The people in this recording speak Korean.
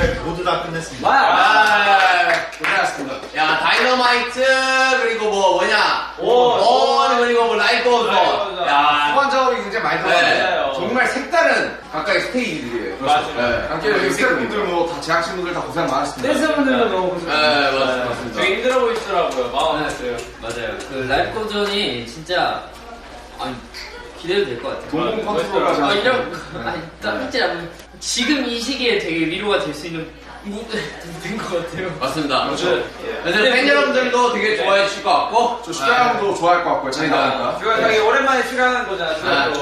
촬영을 모두 다 끝냈습니다. 고생하셨습니다. 야, 다이너마이트, 그리고 뭐냐. 그리고 뭐 라이브 야, 후반 작업이 굉장히 많이 들어갔어요. 정말 색다른 각각의 스테이지들이에요. 맞아요. 함께 스태프분들 뭐 다 제작진분들 다 고생 많으셨습니다. 댄서분들도 너무 고생하셨어요. 맞습니다. 되게 힘들어 보이시더라고요. 마음 아팠어요. 맞아요. 그 라이브 버전이 진짜 기대도 될 것 같아요. 동공 컨트롤까지 하는 딱 진짜 지금 이 시기에 되게 위로가 될 수 있는 무대인 것 같아요. 맞습니다. 그렇죠. 그래서 팬 여러분들도 되게 좋아해 주실 것 같고, 저 슈가 형도 좋아할 것 같고요. 자기 나오니까. 그거 되게 오랜만에 출연하는 거잖아요.